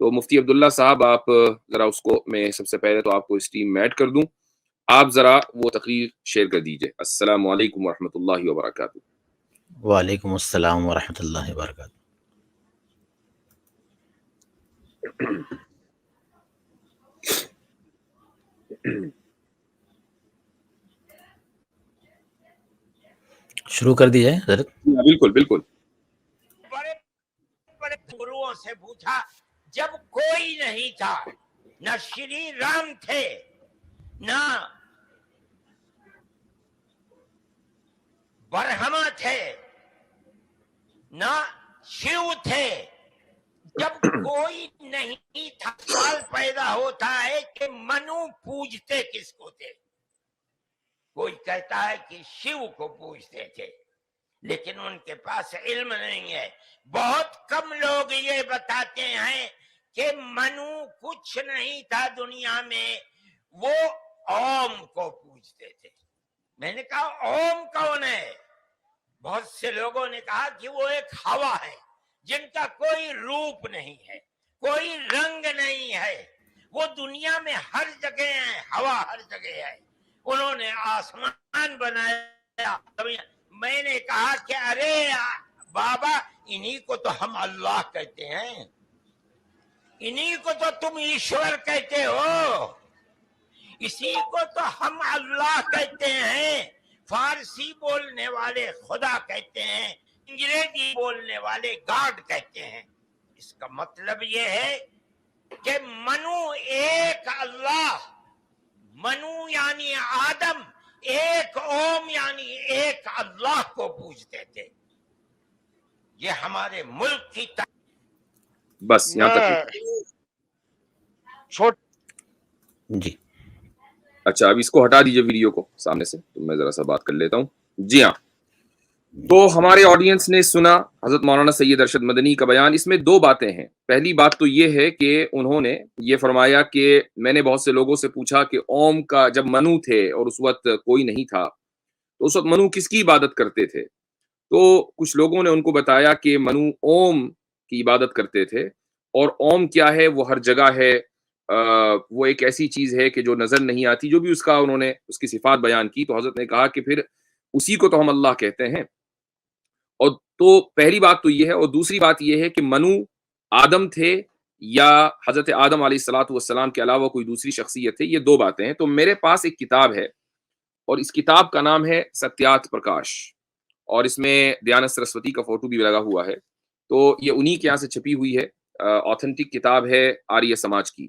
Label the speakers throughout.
Speaker 1: تو مفتی عبداللہ صاحب آپ ذرا اس کو میں سب سے پہلے تو آپ کو اس ٹیم میں ایڈ کر دوں, آپ ذرا وہ تقریر شیئر کر دیجئے. السلام علیکم ورحمۃ اللہ وبرکاتہ.
Speaker 2: وعلیکم السلام ورحمۃ اللہ وبرکاتہ. شروع کر دیجئے حضرت.
Speaker 1: بالکل بالکل.
Speaker 3: بڑے بڑے گروؤں سے پوچھا, جب کوئی نہیں تھا, نہ شری رام تھے, نہ برہما تھے, نہ شیو تھے, جب کوئی نہیں تھا, سوال پیدا ہوتا ہے کہ منو پوجتے کس کو تھے؟ کوئی کہتا ہے کہ شیو کو پوجتے تھے, لیکن ان کے پاس علم نہیں ہے. بہت کم لوگ یہ بتاتے ہیں کہ منو کچھ نہیں تھا دنیا میں, وہ اوم کو پوجتے تھے. میں نے کہا اوم کون ہے؟ بہت سے لوگوں نے کہا کہ وہ ایک ہوا ہے جن کا کوئی روپ نہیں ہے, کوئی رنگ نہیں ہے, وہ دنیا میں ہر جگہ ہے, ہوا ہر جگہ ہے. انہوں نے آسمان بنایا. میں نے کہا کہ ارے بابا, انہی کو تو ہم اللہ کہتے ہیں, انہی کو تو تم ایشور کہتے ہو, اسی کو تو ہم اللہ کہتے ہیں. فارسی بولنے والے خدا کہتے ہیں, انگریزی بولنے والے گاڈ کہتے ہیں. اس کا مطلب یہ ہے کہ منو ایک اللہ, منو یعنی آدم, ایک اوم یعنی ایک اللہ کو پوجتے تھے. یہ ہمارے ملک کی
Speaker 1: بس یہاں تک.
Speaker 2: جی
Speaker 1: اچھا, اب اس کو ہٹا دیجئے ویڈیو کو سامنے سے, تو میں ذرا سا بات کر لیتا ہوں. جی ہاں, تو ہمارے آڈینس نے سنا حضرت مولانا سید ارشد مدنی کا بیان. اس میں دو باتیں ہیں. پہلی بات تو یہ ہے کہ انہوں نے یہ فرمایا کہ میں نے بہت سے لوگوں سے پوچھا کہ اوم کا جب منو تھے اور اس وقت کوئی نہیں تھا, تو اس وقت منو کس کی عبادت کرتے تھے؟ تو کچھ لوگوں نے ان کو بتایا کہ منو اوم کی عبادت کرتے تھے, اور اوم کیا ہے, وہ ہر جگہ ہے, وہ ایک ایسی چیز ہے کہ جو نظر نہیں آتی. جو بھی اس کا انہوں نے اس کی صفات بیان کی, تو حضرت نے کہا کہ پھر اسی کو تو ہم اللہ کہتے ہیں. اور تو پہلی بات تو یہ ہے, اور دوسری بات یہ ہے کہ منو آدم تھے یا حضرت آدم علیہ الصلوۃ والسلام کے علاوہ کوئی دوسری شخصیت ہے. یہ دو باتیں ہیں. تو میرے پاس ایک کتاب ہے, اور اس کتاب کا نام ہے ستیات پرکاش, اور اس میں دیانت سرسوتی کا فوٹو بھی لگا ہوا ہے. تو یہ انہی کے یہاں سے چھپی ہوئی ہے, آتھنٹک کتاب ہے آریہ سماج کی.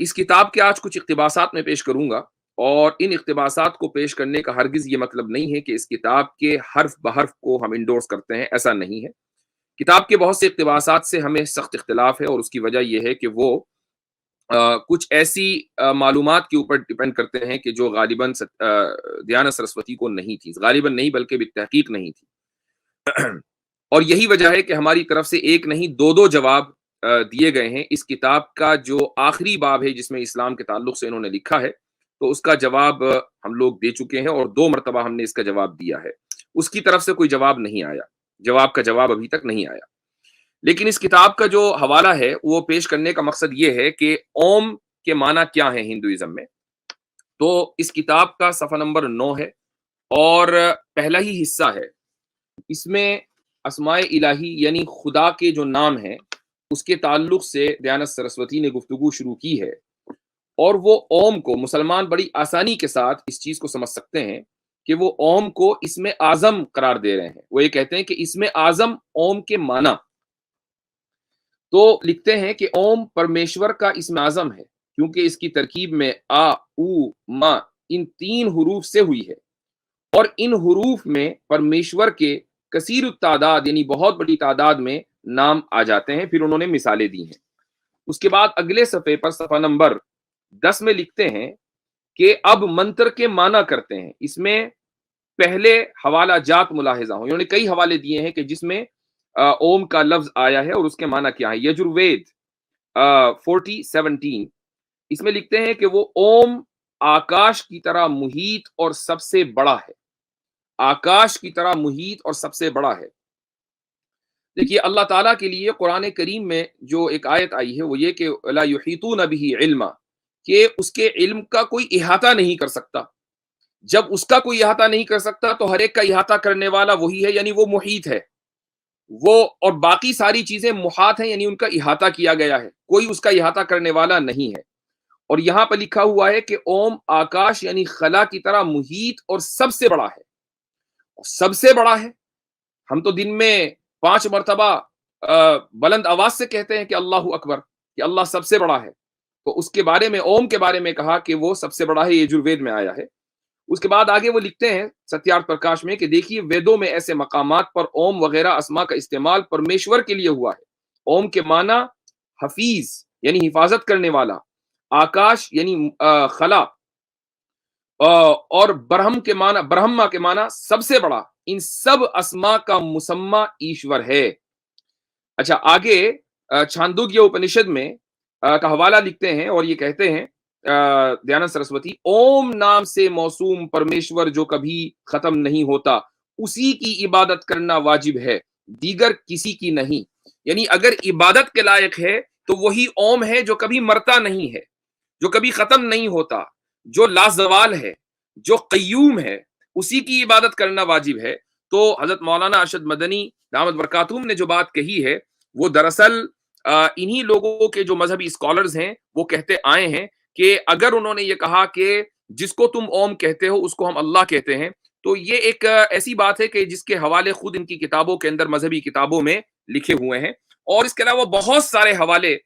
Speaker 1: اس کتاب کے آج کچھ اقتباسات میں پیش کروں گا, اور ان اقتباسات کو پیش کرنے کا ہرگز یہ مطلب نہیں ہے کہ اس کتاب کے حرف بحرف کو ہم انڈورس کرتے ہیں, ایسا نہیں ہے. کتاب کے بہت سے اقتباسات سے ہمیں سخت اختلاف ہے, اور اس کی وجہ یہ ہے کہ وہ کچھ ایسی معلومات کے اوپر ڈیپینڈ کرتے ہیں کہ جو غالباً دیانت سرسوتی کو نہیں تھی, غالباً نہیں بلکہ بالتحقیق نہیں تھی. اور یہی وجہ ہے کہ ہماری طرف سے ایک نہیں دو جواب دیے گئے ہیں. اس کتاب کا جو آخری باب ہے جس میں اسلام کے تعلق سے انہوں نے لکھا ہے, تو اس کا جواب ہم لوگ دے چکے ہیں, اور 2 مرتبہ ہم نے اس کا جواب دیا ہے. اس کی طرف سے کوئی جواب نہیں آیا, جواب کا جواب ابھی تک نہیں آیا. لیکن اس کتاب کا جو حوالہ ہے وہ پیش کرنے کا مقصد یہ ہے کہ اوم کے معنی کیا ہے ہندوازم میں. تو اس کتاب کا صفحہ نمبر 9 ہے, اور پہلا ہی حصہ ہے. اس میں اسماء الہی یعنی خدا کے جو نام ہیں اس کے تعلق سے دیانت سرسوتی نے گفتگو شروع کی ہے, اور وہ اوم کو مسلمان بڑی آسانی کے ساتھ اس چیز کو سمجھ سکتے ہیں کہ وہ اوم کو اسم اعظم قرار دے رہے ہیں. وہ یہ کہتے ہیں کہ اسم اعظم اوم کے معنی, تو لکھتے ہیں کہ اوم پرمیشور کا اسم اعظم ہے, کیونکہ اس کی ترکیب میں آ, او, ما ان 3 حروف سے ہوئی ہے, اور ان حروف میں پرمیشور کے کثیر التعداد یعنی بہت بڑی تعداد میں نام آ جاتے ہیں. پھر انہوں نے مثالیں دی ہیں. اس کے بعد اگلے صفحے پر صفحہ نمبر 10 میں لکھتے ہیں کہ اب منتر کے معنی کرتے ہیں. اس میں پہلے حوالہ جات ملاحظہ ہوں. انہوں نے کئی حوالے دیے ہیں کہ جس میں اوم کا لفظ آیا ہے اور اس کے معنی کیا ہے. یجروید 40:17 اس میں لکھتے ہیں کہ وہ اوم آکاش کی طرح محیط اور سب سے بڑا ہے. آکاش کی طرح محیط اور سب سے بڑا ہے. دیکھیے اللہ تعالیٰ کے لیے قرآن کریم میں جو ایک آیت آئی ہے وہ یہ کہ لا یحیطون بہ علما، کہ اس کے علم کا کوئی احاطہ نہیں کر سکتا. جب اس کا کوئی احاطہ نہیں کر سکتا تو ہر ایک کا احاطہ کرنے والا وہی ہے، یعنی وہ محیط ہے وہ، اور باقی ساری چیزیں محاط ہیں، یعنی ان کا احاطہ کیا گیا ہے، کوئی اس کا احاطہ کرنے والا نہیں ہے. اور یہاں پر لکھا ہوا ہے کہ اوم آکاش یعنی خلا کی طرح محیط اور سب سے بڑا ہے. سب سے بڑا ہے، ہم تو دن میں 5 مرتبہ بلند آواز سے کہتے ہیں کہ اللہ اکبر، کہ اللہ سب سے بڑا ہے. تو اس کے بارے میں اوم کے بارے میں کہا کہ وہ سب سے بڑا ہے، یہ یجروید میں آیا ہے. اس کے بعد آگے وہ لکھتے ہیں ستیارتھ پرکاش میں کہ دیکھیے ویدوں میں ایسے مقامات پر اوم وغیرہ اسما کا استعمال پرمیشور کے لیے ہوا ہے. اوم کے معنی حفیظ یعنی حفاظت کرنے والا، آکاش یعنی خلا، اور برہم کے معنی برہما کے معنی سب سے بڑا. ان سب اسما کا مسمى ایشور ہے. اچھا آگے چھاندوگیہ اپنشد میں کا حوالہ لکھتے ہیں اور یہ کہتے ہیں دیانند سرسوتی، اوم نام سے موسوم پرمیشور جو کبھی ختم نہیں ہوتا، اسی کی عبادت کرنا واجب ہے، دیگر کسی کی نہیں. یعنی اگر عبادت کے لائق ہے تو وہی اوم ہے جو کبھی مرتا نہیں ہے، جو کبھی ختم نہیں ہوتا، جو لازوال ہے، جو قیوم ہے، اسی کی عبادت کرنا واجب ہے. تو حضرت مولانا ارشد مدنی دامت برکاتہم نے جو بات کہی ہے وہ دراصل انہی لوگوں کے جو مذہبی اسکالرز ہیں وہ کہتے آئے ہیں کہ اگر انہوں نے یہ کہا کہ جس کو تم اوم کہتے ہو اس کو ہم اللہ کہتے ہیں، تو یہ ایک ایسی بات ہے کہ جس کے حوالے خود ان کی کتابوں کے اندر مذہبی کتابوں میں لکھے ہوئے ہیں. اور اس کے علاوہ بہت سارے حوالے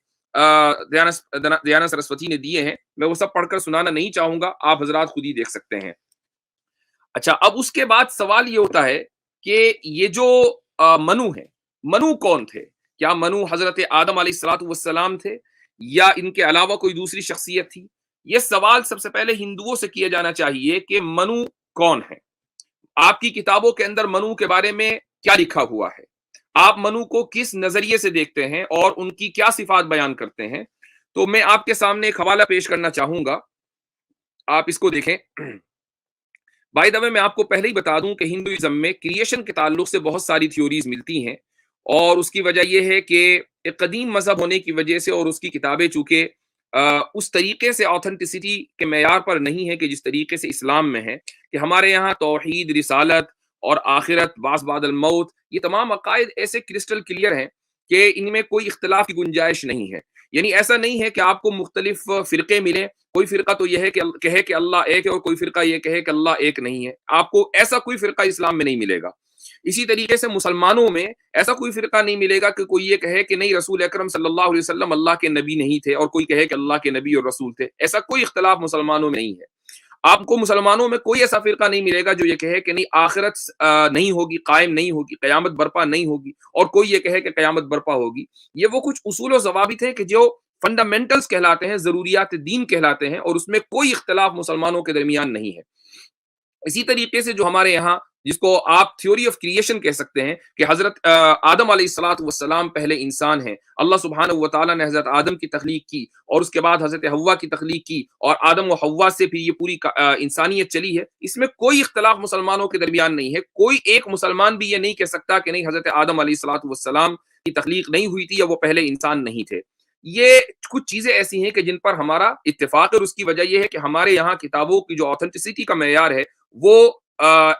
Speaker 1: دیانند سرسوتی نے دیے ہیں، میں وہ سب پڑھ کر سنانا نہیں چاہوں گا، آپ حضرات خود ہی دیکھ سکتے ہیں. اچھا اب اس کے بعد سوال یہ ہوتا ہے کہ یہ جو منو ہے، منو کون تھے؟ کیا منو حضرت آدم علیہ الصلوۃ والسلام تھے یا ان کے علاوہ کوئی دوسری شخصیت تھی؟ یہ سوال سب سے پہلے ہندوؤں سے کیا جانا چاہیے کہ منو کون ہے. آپ کی کتابوں کے اندر منو کے بارے میں کیا لکھا ہوا ہے؟ آپ منو کو کس نظریے سے دیکھتے ہیں اور ان کی کیا صفات بیان کرتے ہیں؟ تو میں آپ کے سامنے ایک حوالہ پیش کرنا چاہوں گا، آپ اس کو دیکھیں. بائی دا وے میں آپ کو پہلے ہی بتا دوں کہ ہندوازم میں کریشن کے تعلق سے بہت ساری تھیوریز ملتی ہیں، اور اس کی وجہ یہ ہے کہ ایک قدیم مذہب ہونے کی وجہ سے اور اس کی کتابیں چونکہ اس طریقے سے آتھنٹسٹی کے معیار پر نہیں ہے کہ جس طریقے سے اسلام میں ہے، کہ ہمارے یہاں توحید، رسالت اور آخرت، بعث بعد الموت، یہ تمام عقائد ایسے کرسٹل کلیئر ہیں کہ ان میں کوئی اختلاف کی گنجائش نہیں ہے. یعنی ایسا نہیں ہے کہ آپ کو مختلف فرقے ملیں، کوئی فرقہ تو یہ ہے کہ کہے کہ اللہ ایک ہے اور کوئی فرقہ یہ کہے کہ اللہ ایک نہیں ہے. آپ کو ایسا کوئی فرقہ اسلام میں نہیں ملے گا. اسی طریقے سے مسلمانوں میں ایسا کوئی فرقہ نہیں ملے گا کہ کوئی یہ کہے کہ نہیں رسول اکرم صلی اللہ علیہ وسلم اللہ کے نبی نہیں تھے اور کوئی کہے کہ اللہ کے نبی اور رسول تھے. ایسا کوئی اختلاف مسلمانوں میں نہیں ہے. آپ کو مسلمانوں میں کوئی ایسا فرقہ نہیں ملے گا جو یہ کہے کہ نہیں آخرت نہیں ہوگی، قائم نہیں ہوگی، قیامت برپا نہیں ہوگی، اور کوئی یہ کہے کہ قیامت برپا ہوگی. یہ وہ کچھ اصول و ضوابط ہیں کہ جو فنڈامنٹلز کہلاتے ہیں، ضروریات دین کہلاتے ہیں، اور اس میں کوئی اختلاف مسلمانوں کے درمیان نہیں ہے. اسی طریقے سے جو ہمارے یہاں جس کو آپ تھیوری آف کریشن کہہ سکتے ہیں کہ حضرت آدم علیہ الصلوۃ والسلام پہلے انسان ہیں، اللہ سبحانہ و تعالیٰ نے حضرت آدم کی تخلیق کی اور اس کے بعد حضرت حوا کی تخلیق کی، اور آدم و حوا سے پھر یہ پوری انسانیت چلی ہے. اس میں کوئی اختلاف مسلمانوں کے درمیان نہیں ہے. کوئی ایک مسلمان بھی یہ نہیں کہہ سکتا کہ نہیں حضرت آدم علیہ الصلوۃ والسلام کی تخلیق نہیں ہوئی تھی یا وہ پہلے انسان نہیں تھے. یہ کچھ چیزیں ایسی ہیں کہ جن پر ہمارا اتفاق ہے، اور اس کی وجہ یہ ہے کہ ہمارے یہاں کتابوں کی جو آتھنٹسٹی کا معیار ہے وہ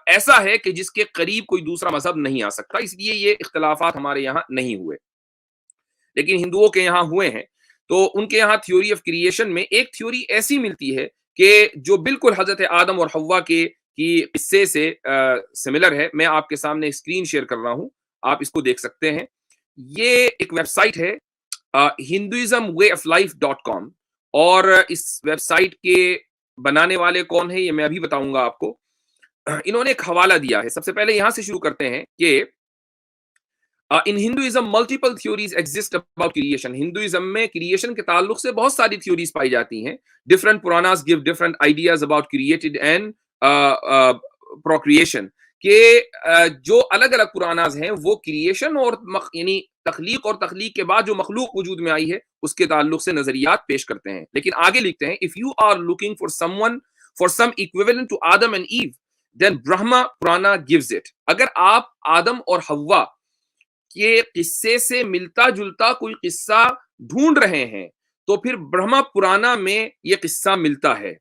Speaker 1: ایسا ہے کہ جس کے قریب کوئی دوسرا مذہب نہیں آ سکتا. اس لیے یہ اختلافات ہمارے یہاں نہیں ہوئے، لیکن ہندوؤں کے یہاں ہوئے ہیں. تو ان کے یہاں تھیوری آف کریشن میں ایک تھیوری ایسی ملتی ہے کہ جو بالکل حضرت آدم اور حوا کے کی قصے سے سملر ہے. میں آپ کے سامنے اسکرین شیئر کر رہا ہوں، آپ اس کو دیکھ سکتے ہیں. یہ ایک ویب سائٹ ہے hinduismwayoflife.com، اور اس ویب سائٹ کے بنانے والے کون ہیں یہ میں ابھی بتاؤں گا آپ کو. انہوں نے ایک حوالہ دیا ہے. سب سے پہلے یہاں سے شروع کرتے ہیں کہ in Hinduism multiple theories exist about creation. Hinduism میں کریشن کے تعلق سے بہت ساری تھیوریز پائی جاتی ہیں. Different Puranas give different ideas about created and procreation. کہ جو الگ الگ پراناز ہیں وہ کریشن اور یعنی تخلیق اور تخلیق کے بعد جو مخلوق وجود میں آئی ہے اس کے تعلق سے نظریات پیش کرتے ہیں. لیکن آگے لکھتے ہیں if you are looking for someone for some equivalent to Adam and Eve then Brahma Purana gives it. اگر آپ آدم اور حوا کے قصے سے ملتا جلتا کوئی قصہ ڈھونڈ رہے ہیں تو پھر برہما پرانا میں یہ قصہ ملتا ہے.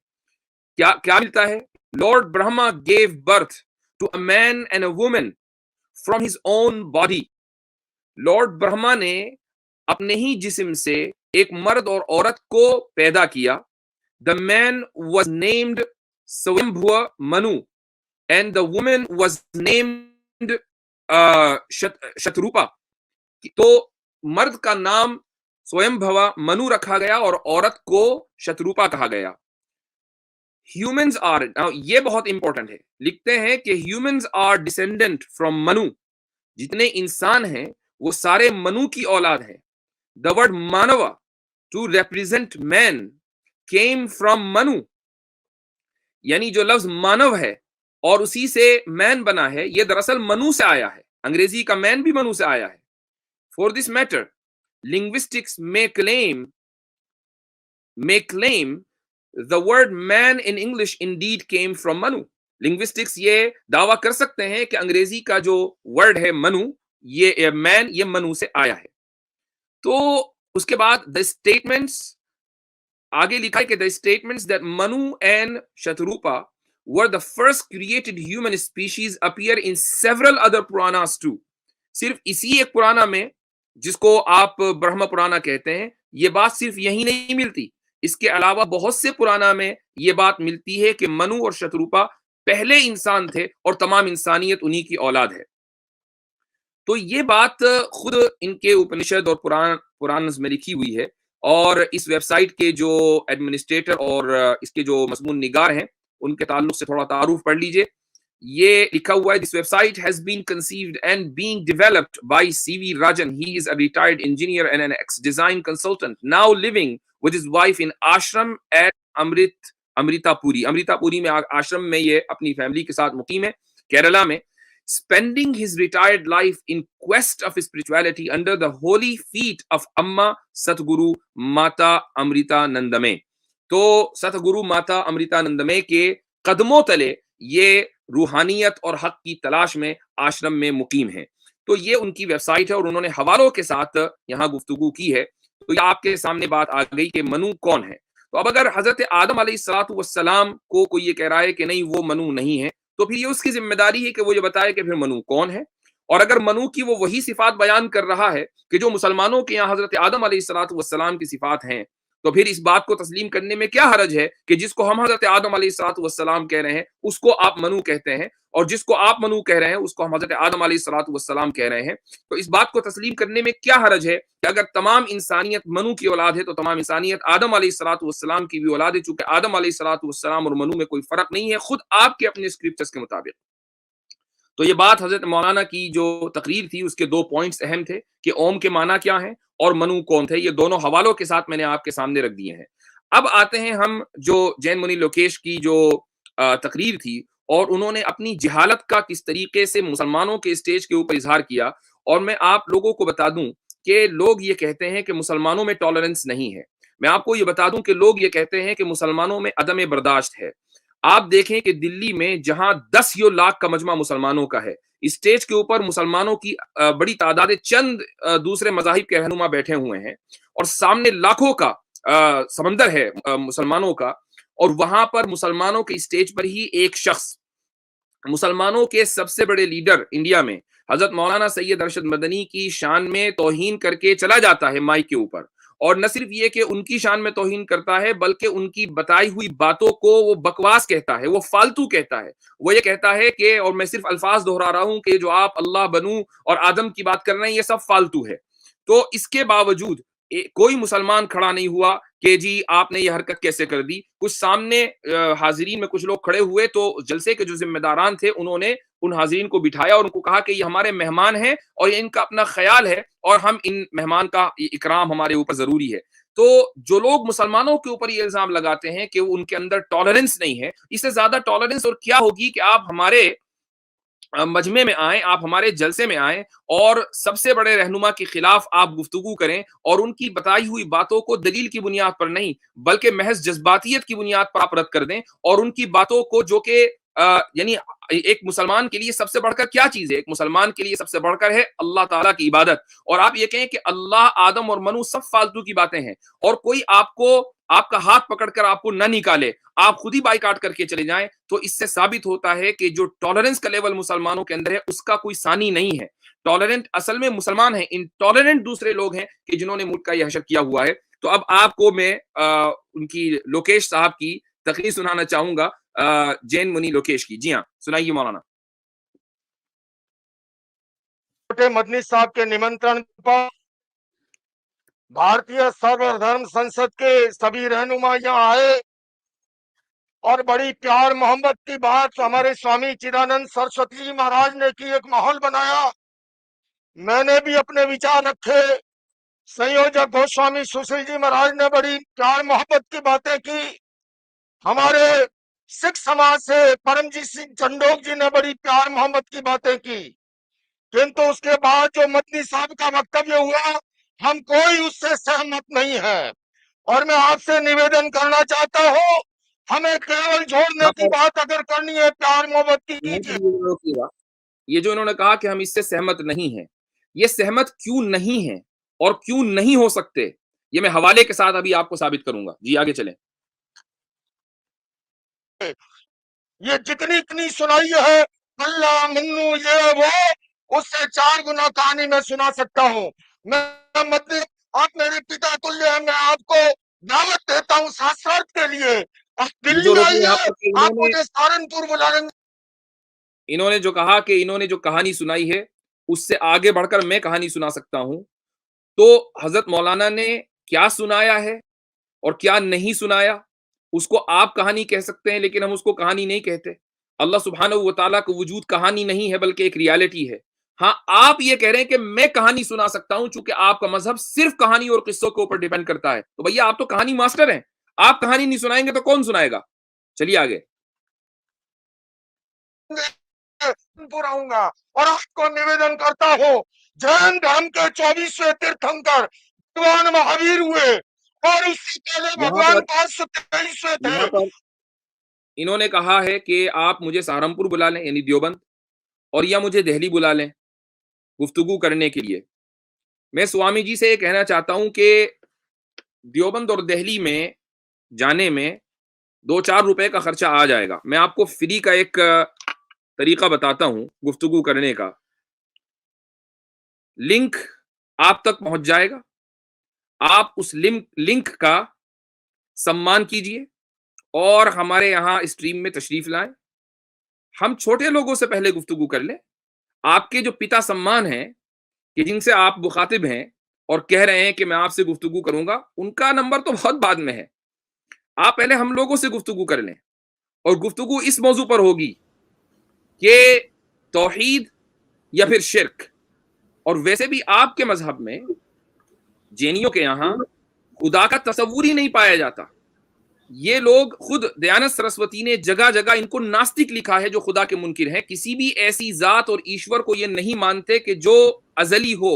Speaker 1: کیا ملتا ہے؟ Lord Brahma gave birth to a man and a woman from his own body. Lord Brahma نے اپنے ہی جسم سے ایک مرد اور عورت کو پیدا کیا. The man was named Swayambhuva Manu and the woman was named Shatrupa. تو مرد کا نام سویمبھوا منو رکھا گیا اور عورت کو شتروپا کہا گیا. Humans are, یہ بہت امپورٹنٹ ہے, لکھتے ہیں کہ humans are descendant from Manu. جتنے انسان ہیں وہ سارے منو کی اولاد ہیں. The word Manava to represent man came from Manu. یعنی جو لفظ مانو ہے اور اسی سے مین بنا ہے, یہ دراصل منو سے آیا ہے. انگریزی کا مین بھی منو سے آیا ہے. For this matter, linguistics may claim the word man in English indeed came from Manu. Linguistics یہ دعویٰ کر سکتے ہیں کہ انگریزی کا جو ورڈ ہے منو, یہ مین, یہ منو سے آیا ہے. تو اس کے بعد the statements, آگے لکھا ہے کہ the statements that Manu and Shatrupa were the first created human species appear in several other Puranas too. صرف اسی ایک پرانا میں جس کو آپ برہما پرانا کہتے ہیں, یہ بات صرف یہی نہیں ملتی, اس کے علاوہ بہت سے پرانا میں یہ بات ملتی ہے کہ منو اور شتروپا پہلے انسان تھے اور تمام انسانیت انہی کی اولاد ہے. تو یہ بات خود ان کے اپنشد اور پرانز میں لکھی ہوئی ہے, اور اس ویب سائٹ کے جو ایڈمنسٹریٹر اور اس کے جو مضمون نگار ہیں ان کے تعلق سے تھوڑا تعارف پڑھ لیجئے. یہ لکھا ہوا ہے, this website has been conceived and being developed by C.V. Rajan. He is a retired engineer and an ex-design consultant now living with his wife in ashram at Amrita Puri. Amrita Puri میں آشرم میں یہ اپنی family کے ساتھ مقیم ہے کیرلا میں. Spending his retired life in quest of spirituality under the holy feet of Amma Satguru Mata Amrita Nandame. تو ستگرو ماتا امرتا نندمے کے قدموں تلے یہ روحانیت اور حق کی تلاش میں آشرم میں مقیم ہیں. تو یہ ان کی ویب سائٹ ہے اور انہوں نے حوالوں کے ساتھ یہاں گفتگو کی ہے. تو یہ آپ کے سامنے بات آ گئی کہ منو کون ہے. تو اب اگر حضرت آدم علیہ الصلوۃ والسلام کو کوئی یہ کہہ رہا ہے کہ نہیں وہ منو نہیں ہے, تو پھر یہ اس کی ذمہ داری ہے کہ وہ یہ بتائے کہ پھر منو کون ہے. اور اگر منو کی وہ وہی صفات بیان کر رہا ہے کہ جو مسلمانوں کے یہاں حضرت آدم علیہ الصلوۃ والسلام کی صفات ہیں, تو پھر اس بات کو تسلیم کرنے میں کیا حرج ہے کہ جس کو ہم حضرت آدم علیہ الصلوۃ والسلام کہہ رہے ہیں اس کو آپ منو کہتے ہیں, اور جس کو آپ منو کہہ رہے ہیں اس کو ہم حضرت آدم علیہ الصلوۃ والسلام کہہ رہے ہیں. تو اس بات کو تسلیم کرنے میں کیا حرج ہے کہ اگر تمام انسانیت منو کی اولاد ہے تو تمام انسانیت آدم علیہ الصلوۃ والسلام کی بھی اولاد ہے, چونکہ آدم علیہ الصلوۃ والسلام اور منو میں کوئی فرق نہیں ہے خود آپ کے اپنے اسکرپچرز کے مطابق. تو یہ بات حضرت مولانا کی جو تقریر تھی اس کے 2 پوائنٹس اہم تھے کہ اوم کے معنی کیا ہیں اور منو کون تھے. یہ دونوں حوالوں کے ساتھ میں نے آپ کے سامنے رکھ دیے ہیں. اب آتے ہیں ہم جو جین منی لوکیش کی جو تقریر تھی, اور انہوں نے اپنی جہالت کا کس طریقے سے مسلمانوں کے اسٹیج کے اوپر اظہار کیا. اور میں آپ لوگوں کو بتا دوں کہ لوگ یہ کہتے ہیں کہ مسلمانوں میں ٹالرنس نہیں ہے. میں آپ کو یہ بتا دوں کہ لوگ یہ کہتے ہیں کہ مسلمانوں میں عدم برداشت ہے. آپ دیکھیں کہ دلی میں جہاں 10 لاکھ کا مجمع مسلمانوں کا ہے, اسٹیج کے اوپر مسلمانوں کی بڑی تعداد, چند دوسرے مذاہب کے رہنما بیٹھے ہوئے ہیں, اور سامنے لاکھوں کا سمندر ہے مسلمانوں کا, اور وہاں پر مسلمانوں کے اسٹیج پر ہی ایک شخص مسلمانوں کے سب سے بڑے لیڈر انڈیا میں حضرت مولانا سید ارشد مدنی کی شان میں توہین کر کے چلا جاتا ہے مائک کے اوپر. اور نہ صرف یہ کہ ان کی شان میں توہین کرتا ہے بلکہ ان کی بتائی ہوئی باتوں کو وہ بکواس کہتا ہے, وہ فالتو کہتا ہے. وہ یہ کہتا ہے کہ, اور میں صرف الفاظ دہرا رہا ہوں, کہ جو آپ اللہ بنو اور آدم کی بات کر رہے ہیں یہ سب فالتو ہے. تو اس کے باوجود کوئی مسلمان کھڑا نہیں ہوا کہ جی آپ نے یہ حرکت کیسے کر دی. کچھ سامنے حاضرین میں کچھ لوگ کھڑے ہوئے تو جلسے کے جو ذمہ داران تھے انہوں نے ان حاضرین کو بٹھایا اور ان کو کہا کہ یہ ہمارے مہمان ہیں اور یہ ان کا اپنا خیال ہے اور ہم ان مہمان کا اکرام ہمارے اوپر ضروری ہے. تو جو لوگ مسلمانوں کے اوپر یہ الزام لگاتے ہیں کہ ان کے اندر ٹالرنس نہیں ہے, اس سے زیادہ ٹالرنس اور کیا ہوگی کہ آپ ہمارے مجمع میں آئیں, آپ ہمارے جلسے میں آئیں اور سب سے بڑے رہنما کے خلاف آپ گفتگو کریں اور ان کی بتائی ہوئی باتوں کو دلیل کی بنیاد پر نہیں بلکہ محض جذباتیت کی بنیاد پر آپ رد کر دیں, اور ان کی باتوں کو جو کہ یعنی ایک مسلمان کے لیے سب سے بڑھ کر کیا چیز ہے؟ ایک مسلمان کے لیے سب سے بڑھ کر ہے اللہ تعالیٰ کی عبادت. اور آپ یہ کہیں کہ اللہ، آدم اور منو سب فالتو کی باتیں ہیں، اور کوئی آپ کا ہاتھ پکڑ کر آپ کو نہ نکالے، آپ خود ہی بائیکاٹ کر کے چلے جائیں، تو اس سے ثابت ہوتا ہے کہ جو ٹالرنس کا لیول مسلمانوں کے اندر ہے اس کا کوئی ثانی نہیں ہے. ٹالرنٹ اصل میں مسلمان ہیں، انٹالرنٹ دوسرے لوگ ہیں کہ جنہوں نے ملک کا یہ حشر کیا ہوا ہے. تو اب آپ کو میں ان کی لوکیش صاحب کی تقریر سنانا چاہوں گا، جین منی لوکیش کی. جی ہاں، سنائیے مولانا.
Speaker 4: چھوٹے مدنی صاحب کے نمنترن پر بھارتیہ سرور دھرم سنسد کے سبھی رہنما یہاں آئے اور بڑی پیار محبت کی بات ہمارے سوامی چدانند سرسوتی جی مہاراج نے کی، ایک ماحول بنایا. میں نے بھی اپنے وچار رکھے. سنیوجک گوسوامی سشیل جی مہاراج نے بڑی پیار محبت کی باتیں کی. ہمارے سکھ سماج سے پرمجیت سنگھ چنڈوک جی نے بڑی پیار محبت کی باتیں کی. کنتو اس کے بعد جو مدنی صاحب کا وکتویہ ہوا، ہم کوئی اس سے سہمت نہیں ہے. اور میں آپ سے نویدن کرنا چاہتا ہوں، ہمیں کیول جوڑنے کی بات اگر کرنی ہے پیار محبت کی کیجیے.
Speaker 1: یہ جو انہوں نے کہا کہ ہم اس سے سہمت نہیں ہیں، یہ سہمت کیوں نہیں ہے اور کیوں نہیں ہو سکتے، یہ میں حوالے کے ساتھ ابھی آپ کو ثابت کروں گا. جی آگے چلیں.
Speaker 4: یہ جتنی سنائی ہے اللہ منو یہ وہ، اس سے 4 گنا کہانی میں سنا سکتا ہوں. میں مدنی، آپ میرے پتا تلیہ ہیں، میں آپ کو دعوت دیتا ہوں ساسرات کے لیے. آپ دلی آئیے، آپ مجھے سہارنپور بلا لیں گے.
Speaker 1: انہوں نے جو کہا کہ انہوں نے جو کہانی سنائی ہے اس سے آگے بڑھ کر میں کہانی سنا سکتا ہوں، تو حضرت مولانا نے کیا سنایا ہے اور کیا نہیں سنایا اس کو آپ کہانی کہہ سکتے ہیں، لیکن ہم اس کو کہانی نہیں کہتے. اللہ سبحانہ و تعالیٰ کا وجود کہانی نہیں ہے بلکہ ایک ریالٹی ہے. ہاں، آپ یہ کہہ رہے ہیں کہ میں کہانی سنا سکتا ہوں، چونکہ آپ کا مذہب صرف کہانی اور قصوں کے اوپر ڈیپینڈ کرتا ہے. تو بھیا آپ تو کہانی ماسٹر ہیں، آپ کہانی نہیں سنائیں گے تو کون سنائے گا؟ چلیے آگے.
Speaker 4: آؤں گا اور آپ کو نویدن کرتا ہوں، جین دھرم کے 24ویں تیرتھنکر بھگوان مہاویر ہوئے اور اس سے پہلے بھگوان 523ویں تھے.
Speaker 1: انہوں نے کہا ہے کہ آپ مجھے سہارنپور بلا لیں، یعنی دیوبند، اور یا مجھے دہلی بلا لیں گفتگو کرنے کے لیے. میں سوامی جی سے یہ کہنا چاہتا ہوں کہ دیوبند اور دہلی میں جانے میں 2-4 روپے کا خرچہ آ جائے گا. میں آپ کو فری کا ایک طریقہ بتاتا ہوں گفتگو کرنے کا. لنک آپ تک پہنچ جائے گا، آپ اس لنک کا سمان کیجئے اور ہمارے یہاں اسٹریم میں تشریف لائیں. ہم چھوٹے لوگوں سے پہلے گفتگو کر لیں. آپ کے جو پتا سمان ہیں کہ جن سے آپ مخاطب ہیں اور کہہ رہے ہیں کہ میں آپ سے گفتگو کروں گا، ان کا نمبر تو بہت بعد میں ہے. آپ پہلے ہم لوگوں سے گفتگو کر لیں، اور گفتگو اس موضوع پر ہوگی کہ توحید یا پھر شرک. اور ویسے بھی آپ کے مذہب میں، جینیوں کے یہاں خدا کا تصور ہی نہیں پایا جاتا. یہ لوگ خود دیانت سرسوتی نے جگہ جگہ ان کو ناستک لکھا ہے جو خدا کے منکر ہیں. کسی بھی ایسی ذات اور ایشور کو یہ نہیں مانتے کہ جو ازلی ہو،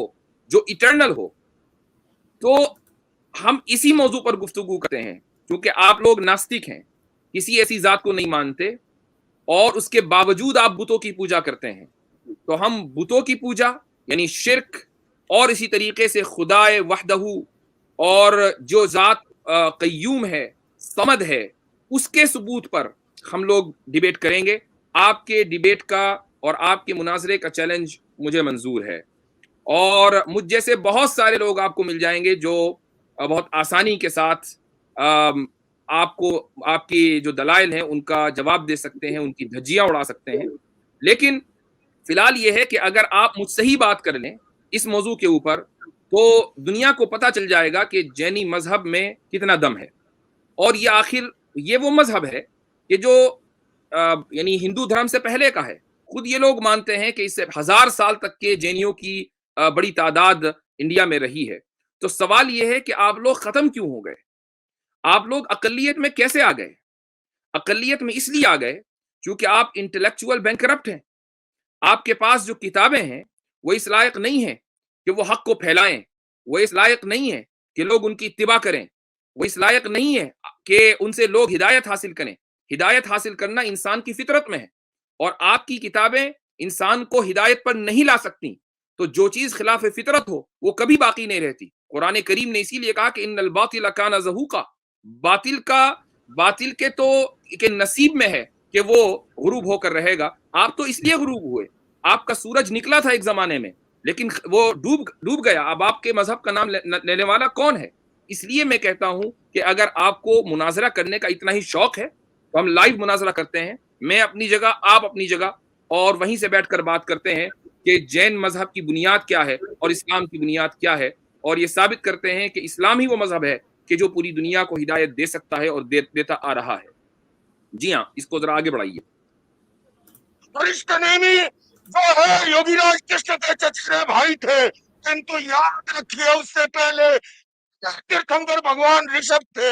Speaker 1: جو ایٹرنل ہو. تو ہم اسی موضوع پر گفتگو کرتے ہیں کیونکہ آپ لوگ ناستک ہیں، کسی ایسی ذات کو نہیں مانتے، اور اس کے باوجود آپ بتوں کی پوجا کرتے ہیں. تو ہم بتوں کی پوجا یعنی شرک، اور اسی طریقے سے خدا وحدہ اور جو ذات قیوم ہے، صمد ہے، اس کے ثبوت پر ہم لوگ ڈیبیٹ کریں گے. آپ کے ڈیبیٹ کا اور آپ کے مناظرے کا چیلنج مجھے منظور ہے، اور مجھ جیسے بہت سارے لوگ آپ کو مل جائیں گے جو بہت آسانی کے ساتھ آپ کو آپ کی جو دلائل ہیں ان کا جواب دے سکتے ہیں، ان کی دھجیاں اڑا سکتے ہیں. لیکن فی الحال یہ ہے کہ اگر آپ مجھ سے ہی بات کر لیں اس موضوع کے اوپر، تو دنیا کو پتہ چل جائے گا کہ جینی مذہب میں کتنا دم ہے. اور یہ آخر یہ وہ مذہب ہے کہ جو یعنی ہندو دھرم سے پہلے کا ہے. خود یہ لوگ مانتے ہیں کہ اس سے 1000 سال تک کے جینیوں کی بڑی تعداد انڈیا میں رہی ہے. تو سوال یہ ہے کہ آپ لوگ ختم کیوں ہو گئے؟ آپ لوگ اقلیت میں کیسے آ گئے؟ اقلیت میں اس لیے آ گئے کیونکہ آپ انٹلیکچوئل بینکرپٹ ہیں. آپ کے پاس جو کتابیں ہیں وہ اس لائق نہیں ہیں کہ وہ حق کو پھیلائیں، وہ اس لائق نہیں ہے کہ لوگ ان کی اتباع کریں، وہ اس لائق نہیں ہے کہ ان سے لوگ ہدایت حاصل کریں. ہدایت حاصل کرنا انسان کی فطرت میں ہے. اور آپ کی کتابیں انسان کو ہدایت پر نہیں لا سکتی، تو جو چیز خلاف فطرت ہو وہ کبھی باقی نہیں رہتی۔ قرآن کریم نے اسی لیے کہا کہ ان الباطل کان زہوقا، باطل کے تو کہ نصیب میں ہے کہ وہ غروب ہو کر رہے گا۔ آپ تو اس لیے غروب ہوئے، آپ کا سورج نکلا تھا ایک زمانے میں لیکن وہ ڈوب گیا، اب آپ کے مذہب کا نام لینے والا کون ہے؟ اس لیے میں کہتا ہوں کہ اگر آپ کو مناظرہ کرنے کا اتنا ہی شوق ہے تو ہم لائیو مناظرہ کرتے ہیں، میں اپنی جگہ، آپ اپنی جگہ، اور وہیں سے بیٹھ کر بات کرتے ہیں کہ جین مذہب کی بنیاد کیا ہے اور اسلام کی بنیاد کیا ہے، اور یہ ثابت کرتے ہیں کہ اسلام ہی وہ مذہب ہے کہ جو پوری دنیا کو ہدایت دے سکتا ہے اور دیتا آ رہا ہے۔ جی ہاں، اس کو ذرا آگے بڑھائیے۔
Speaker 4: فرشتے نیمی جو ہے یوگی راج کرشن کے چچیرے بھائی تھے، کنتو یاد رکھیے اس سے پہلے تیرتھنکر بھگوان رشب تھے،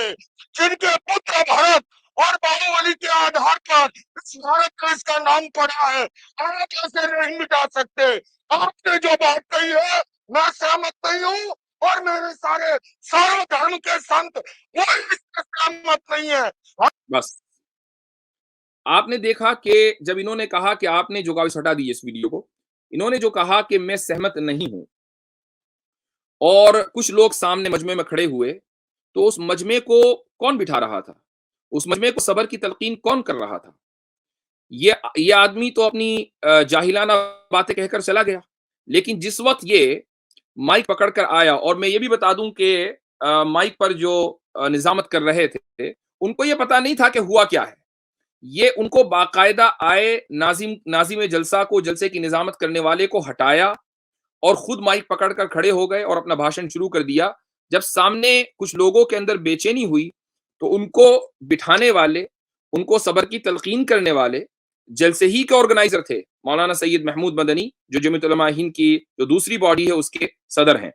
Speaker 4: جن کے پتر بھرت اور باہوبلی کے آدھار پر اس بھارت کا اس کا نام پڑا ہے۔ آپ اسے نہیں مٹا سکتے۔ آپ نے جو بات کہی ہے میں سہمت نہیں ہوں، اور میرے سارے دھرم کے سنت وہ اس سے سہمت نہیں ہے۔
Speaker 1: بس آپ نے دیکھا کہ جب انہوں نے کہا کہ آپ نے جو گاوش ہٹا دی اس ویڈیو کو، انہوں نے جو کہا کہ میں سہمت نہیں ہوں، اور کچھ لوگ سامنے مجمع میں کھڑے ہوئے، تو اس مجمع کو کون بٹھا رہا تھا؟ اس مجمع کو صبر کی تلقین کون کر رہا تھا؟ یہ آدمی تو اپنی جاہلانہ باتیں کہہ کر چلا گیا، لیکن جس وقت یہ مائک پکڑ کر آیا، اور میں یہ بھی بتا دوں کہ مائک پر جو نظامت کر رہے تھے ان کو یہ پتا نہیں تھا کہ ہوا کیا ہے۔ یہ ان کو باقاعدہ آئے ناظم جلسہ کو، جلسے کی نظامت کرنے والے کو ہٹایا اور خود مائک پکڑ کر کھڑے ہو گئے اور اپنا بھاشن شروع کر دیا۔ جب سامنے کچھ لوگوں کے اندر بے چینی ہوئی تو ان کو بٹھانے والے، ان کو صبر کی تلقین کرنے والے جلسے ہی کے آرگنائزر تھے مولانا سید محمود مدنی، جو جمعیت علماء ہند کی جو دوسری باڈی ہے اس کے صدر ہیں۔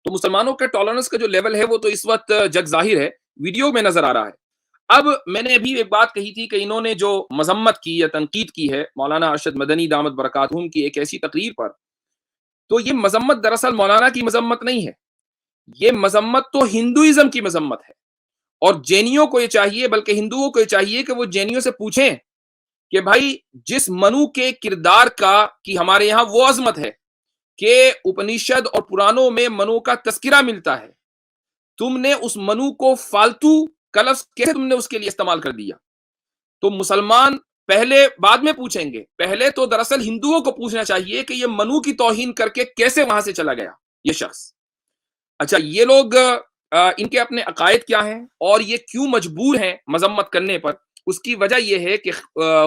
Speaker 1: تو مسلمانوں کے ٹالرنس کا جو لیول ہے وہ تو اس وقت جگ ظاہر ہے، ویڈیو میں نظر آ رہا ہے۔ اب میں نے ابھی ایک بات کہی تھی کہ انہوں نے جو مذمت کی یا تنقید کی ہے مولانا ارشد مدنی دامت برکاتہم کی ایک ایسی تقریر پر، تو یہ مذمت دراصل مولانا کی مذمت نہیں ہے، یہ مذمت تو ہندوازم کی مذمت ہے۔ اور جینیوں کو یہ چاہیے، بلکہ ہندوؤں کو یہ چاہیے کہ وہ جینیوں سے پوچھیں کہ بھائی جس منو کے کردار کی ہمارے یہاں وہ عظمت ہے کہ اپنیشد اور پرانوں میں منو کا تذکرہ ملتا ہے، تم نے اس منو کو فالتو کا لفظ کیسے تم نے اس کے لیے استعمال کر دیا؟ تو مسلمان پہلے بعد میں پوچھیں گے، پہلے تو دراصل ہندوؤں کو پوچھنا چاہیے کہ یہ منو کی توہین کر کے کیسے وہاں سے چلا گیا یہ شخص۔ اچھا، یہ لوگ ان کے اپنے عقائد کیا ہیں اور یہ کیوں مجبور ہیں مذمت کرنے پر؟ اس کی وجہ یہ ہے کہ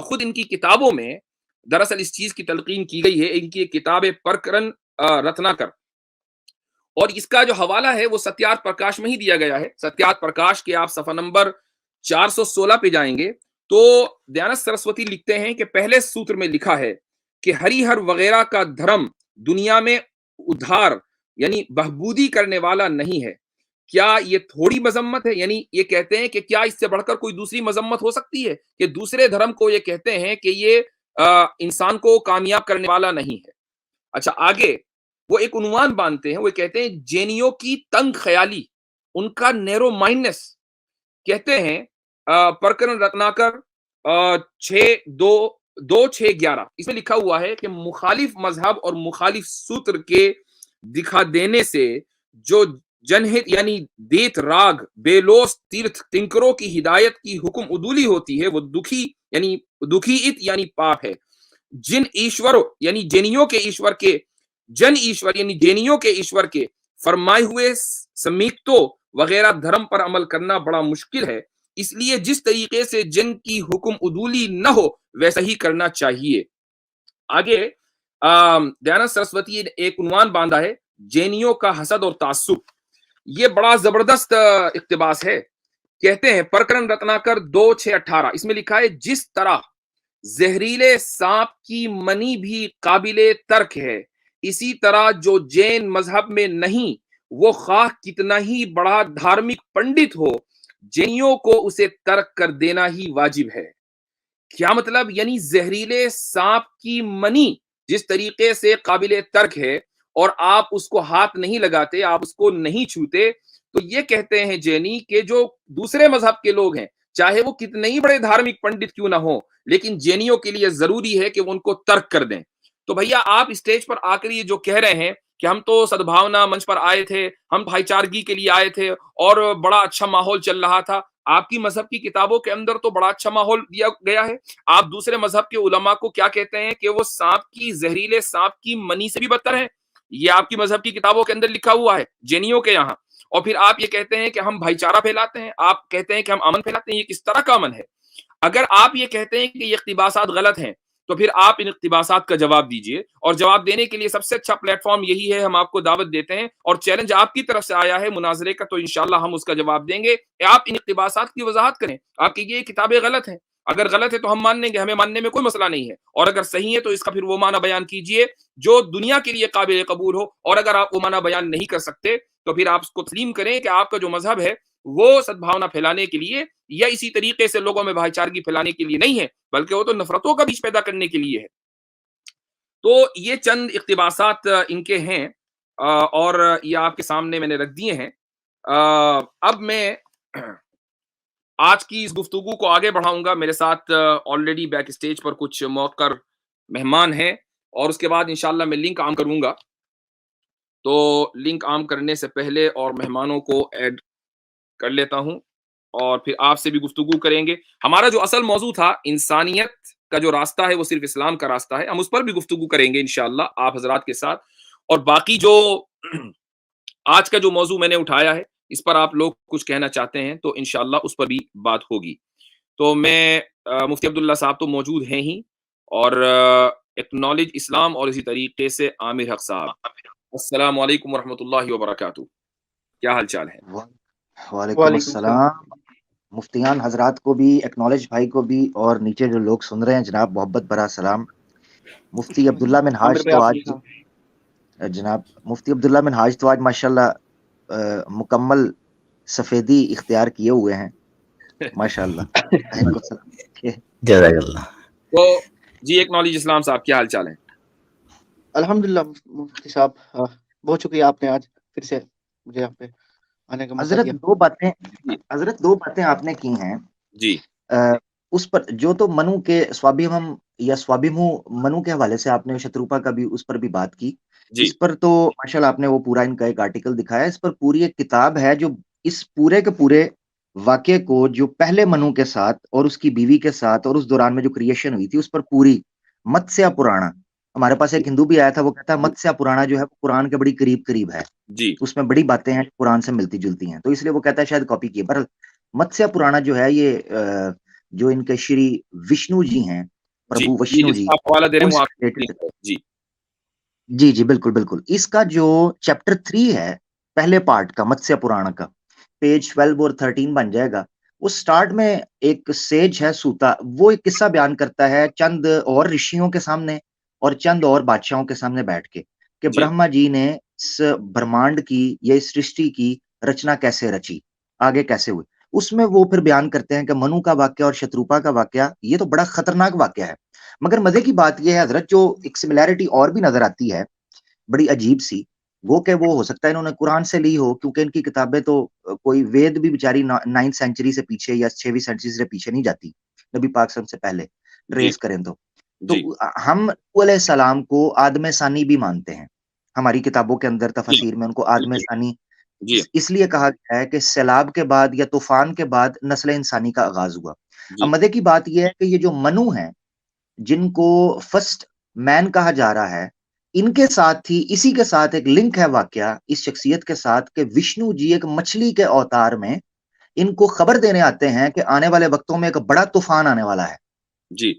Speaker 1: خود ان کی کتابوں میں دراصل اس چیز کی تلقین کی گئی ہے۔ ان کی کتاب پرکرن رتناکر، اور اس کا جو حوالہ ہے وہ ستیارتھ پرکاش میں ہی دیا گیا ہے۔ ستیارتھ پرکاش کے آپ صفحہ نمبر 416 پہ جائیں گے تو دیانت سرسوتی لکھتے ہیں کہ پہلے سوتر میں لکھا ہے کہ ہری ہر وغیرہ کا دھرم دنیا میں ادھار یعنی بہبودی کرنے والا نہیں ہے۔ کیا یہ تھوڑی مذمت ہے؟ یعنی یہ کہتے ہیں کہ کیا اس سے بڑھ کر کوئی دوسری مذمت ہو سکتی ہے کہ دوسرے دھرم کو یہ کہتے ہیں کہ یہ انسان کو کامیاب کرنے والا نہیں ہے۔ اچھا، آگے وہ ایک عنوان باندھتے ہیں، وہ کہتے ہیں جینیوں کی تنگ خیالی، ان کا نیرو مائنڈنس۔ کہتے ہیں پرکرن رتناکر 6/2/6/11 اس میں لکھا ہوا ہے کہ مخالف مذہب اور مخالف سوتر کے دکھا دینے سے جو جنہت یعنی دیت راگ بیلوس تیرتھ تنکروں کی ہدایت کی حکم عدولی ہوتی ہے، وہ دکھی ات یعنی پاپ ہے۔ جن ایشور یعنی جینیوں کے ایشور کے جن ایشور یعنی جینیوں کے ایشور کے فرمائے ہوئے سمیکتوں وغیرہ دھرم پر عمل کرنا بڑا مشکل ہے، اس لیے جس طریقے سے جن کی حکم عدولی نہ ہو ویسا ہی کرنا چاہیے۔ آگے دیانت سرسوتی نے ایک عنوان باندھا ہے جینیوں کا حسد اور تعصب۔ یہ بڑا زبردست اقتباس ہے۔ کہتے ہیں پرکرن رتناکر 2/6/18 اس میں لکھا ہے جس طرح زہریلے سانپ کی منی بھی قابل ترک ہے، اسی طرح جو جین مذہب میں نہیں وہ خواہ کتنا ہی بڑا دھارمک پنڈت ہو، جینیوں کو اسے ترک کر دینا ہی واجب ہے۔ کیا مطلب؟ یعنی زہریلے سانپ کی منی جس طریقے سے قابل ترک ہے اور آپ اس کو ہاتھ نہیں لگاتے، آپ اس کو نہیں چھوتے، تو یہ کہتے ہیں جینی کہ جو دوسرے مذہب کے لوگ ہیں چاہے وہ کتنے ہی بڑے دھارمک پنڈت کیوں نہ ہو, لیکن جینیوں کے لیے ضروری ہے کہ وہ ان کو ترک کر دیں. تو بھیا آپ اسٹیج پر آ کر یہ جو کہہ رہے ہیں کہ ہم تو سدبھاونا منچ پر آئے تھے, ہم بھائی چارگی کے لیے آئے تھے اور بڑا اچھا ماحول چل رہا تھا, آپ کی مذہب کی کتابوں کے اندر تو بڑا اچھا ماحول دیا گیا ہے. آپ دوسرے مذہب کے علماء کو کیا کہتے ہیں کہ وہ سانپ کی, زہریلے سانپ کی منی سے بھی بدتر ہیں. یہ آپ کی مذہب کی کتابوں کے اندر لکھا ہوا ہے جینیوں کے یہاں. اور پھر آپ یہ کہتے ہیں کہ ہم بھائی چارہ پھیلاتے ہیں, آپ کہتے ہیں کہ ہم امن پھیلاتے ہیں. یہ کس طرح کا امن ہے؟ اگر آپ یہ کہتے ہیں کہ یہ اقتباسات غلط ہیں تو پھر آپ ان اقتباسات کا جواب دیجئے, اور جواب دینے کے لیے سب سے اچھا پلیٹ فارم یہی ہے, ہم آپ کو دعوت دیتے ہیں اور چیلنج آپ کی طرف سے آیا ہے مناظرے کا, تو انشاءاللہ ہم اس کا جواب دیں گے. آپ ان اقتباسات کی وضاحت کریں, آپ کی یہ کتابیں غلط ہیں, اگر غلط ہے تو ہم مان لیں گے, ہمیں ماننے میں کوئی مسئلہ نہیں ہے, اور اگر صحیح ہے تو اس کا پھر وہ معنی بیان کیجئے جو دنیا کے لیے قابل قبول ہو, اور اگر آپ وہ معنی بیان نہیں کر سکتے تو پھر آپ اس کو تسلیم کریں کہ آپ کا جو مذہب ہے وہ سدبھاونا پھیلانے کے لیے یا اسی طریقے سے لوگوں میں بھائی چارگی پھیلانے کے لیے نہیں ہے, بلکہ وہ تو نفرتوں کا بیچ پیدا کرنے کے لیے ہے. تو یہ چند اقتباسات ان کے ہیں اور یہ آپ کے سامنے میں نے رکھ دیے ہیں. اب میں آج کی اس گفتگو کو آگے بڑھاؤں گا. میرے ساتھ آلریڈی بیک اسٹیج پر کچھ موقر مہمان ہیں اور اس کے بعد انشاءاللہ میں لنک عام کروں گا. تو لنک عام کرنے سے پہلے اور مہمانوں کو ایڈ کر لیتا ہوں اور پھر آپ سے بھی گفتگو کریں گے. ہمارا جو اصل موضوع تھا انسانیت کا جو راستہ ہے وہ صرف اسلام کا راستہ ہے, ہم اس پر بھی گفتگو کریں گے انشاءاللہ آپ حضرات کے ساتھ. اور باقی جو آج کا جو موضوع میں نے اٹھایا ہے اس پر آپ لوگ کچھ کہنا چاہتے ہیں تو انشاءاللہ اس پر بھی بات ہوگی. تو میں مفتی عبداللہ صاحب تو موجود ہیں ہی, اور ایکنالج اسلام اور اسی طریقے سے عامر حق صاحب. السلام علیکم ورحمۃ اللہ وبرکاتہ, کیا حال چال ہے؟
Speaker 5: وعلیکم السلام. مفتیان حضرات کو بھی, ایکنالج بھائی کو بھی, اور نیچے جو لوگ سن رہے ہیں جناب محبت بھرا سلام. مفتی عبداللہ منہاج تو آج جناب مفتی عبداللہ منہاج تو آج ماشاءاللہ مکمل سفیدی اختیار کیے ہوئے ہیں ماشاءاللہ. ان کو سلام.
Speaker 2: جزاک اللہ.
Speaker 1: تو جی ایکنالج اسلام صاحب کیا حال چال ہے؟
Speaker 6: الحمدللہ مفتی صاحب, بہت شکریہ آپ نے آج پھر سے مجھے یہاں پہ آنے کا موقع
Speaker 5: حضرت
Speaker 6: دیا.
Speaker 5: دو باتیں آپ نے کی ہیں
Speaker 1: جی.
Speaker 5: اس پر جو تو منو کے سوابھیمم یا سوابھیمو منو کے حوالے سے آپ نے شتروپا کا بھی اس پر بھی بات کی
Speaker 1: جی.
Speaker 5: اس پر تو ماشاءاللہ آپ نے وہ پورا ان کا ایک آرٹیکل دکھایا. اس پر پوری ایک کتاب ہے جو اس پورے کے پورے واقعے کو جو پہلے منو کے ساتھ اور اس کی بیوی کے ساتھ اور اس دوران میں جو کریشن ہوئی تھی اس پر پوری متسیہ پرانا, ہمارے پاس ایک ہندو بھی آیا تھا, وہ کہتا ہے متسیہ پرانا جو ہے وہ قرآن کے بڑی قریب ہے
Speaker 1: جی.
Speaker 5: اس میں بڑی باتیں ہیں قرآن سے ملتی جلتی ہیں, تو اس لیے وہ کہتا ہے شاید کاپی کی. پر متسیہ پرانا جو ہے یہ جو ان کے شری وشنو جی ہیں, پربھو وشنو جی, جی جی بالکل بالکل. اس کا جو چیپٹر 3 ہے پہلے پارٹ کا متسیہ پرانا کا, پیج 12 اور 13 بن جائے گا. وہ سٹارٹ میں ایک سیج ہے سوتا, وہ ایک قصہ بیان کرتا ہے چند اور رشیوں کے سامنے اور چند اور بادشاہوں کے سامنے بیٹھ کے کہ برہما جی نے اس برہمانڈ کی یا اس سرشٹی کی رچنا کیسے رچی, آگے کیسے ہوئی. اس میں وہ پھر بیان کرتے ہیں کہ منو کا واقعہ اور شتروپا کا واقعہ یہ تو بڑا خطرناک واقعہ ہے. مگر مزے کی بات یہ ہے حضرت, جو ایک سملیرٹی اور بھی نظر آتی ہے بڑی عجیب سی, وہ کہ وہ ہو سکتا ہے انہوں نے قرآن سے لی ہو, کیونکہ ان کی کتابیں تو کوئی وید بھی بیچاری 9th سینچری سے پیچھے یا 6ویں سینچری سے پیچھے نہیں جاتی, نبی پاک سے پہلے ٹریس کریں تو ہم علیہ السلام کو آدم ثانی بھی مانتے ہیں. ہماری کتابوں کے اندر تفاسیر میں ان کو آدم ثانی اس لیے کہا گیا ہے کہ سیلاب کے بعد یا طوفان کے بعد نسل انسانی کا آغاز ہوا. اب مزے کی بات یہ ہے کہ یہ جو منو ہیں جن کو فرسٹ مین کہا جا رہا ہے, ان کے ساتھ ہی اسی کے ساتھ ایک لنک ہے واقعہ اس شخصیت کے ساتھ کہ وشنو جی ایک مچھلی کے اوتار میں ان کو خبر دینے آتے ہیں کہ آنے والے وقتوں میں ایک بڑا طوفان آنے والا ہے
Speaker 1: جی.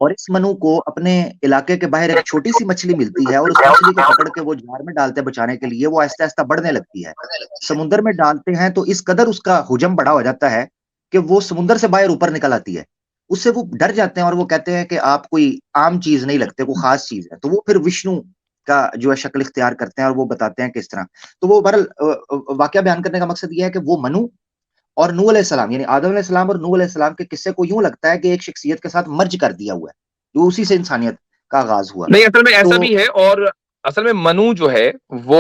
Speaker 5: اور اس منو کو اپنے علاقے کے باہر ایک چھوٹی سی مچھلی ملتی ہے اور اس مچھلی کو پکڑ کے وہ جار میں ڈالتے بچانے کے لیے, وہ آہستہ آہستہ بڑھنے لگتی ہے. سمندر میں ڈالتے ہیں تو اس قدر اس کا حجم بڑا ہو جاتا ہے کہ وہ سمندر سے باہر اوپر نکل آتی ہے. اس سے وہ ڈر جاتے ہیں اور وہ کہتے ہیں کہ آپ کوئی عام چیز نہیں لگتے, کوئی خاص چیز ہے. تو وہ پھر وشنو کا جو ہے شکل اختیار کرتے ہیں اور وہ بتاتے ہیں کس طرح. تو وہ بہرحال واقعہ بیان کرنے کا مقصد یہ ہے کہ وہ منو اور نوح علیہ السلام یعنی آدم علیہ السلام اور نوح علیہ السلام کے قصے کو یوں لگتا ہے کہ ایک شخصیت کے ساتھ مرج کر دیا ہوا ہے, جو اسی سے انسانیت کا آغاز ہوا.
Speaker 1: نہیں, اصل میں ایسا بھی ہے, اور اصل میں منو جو ہے وہ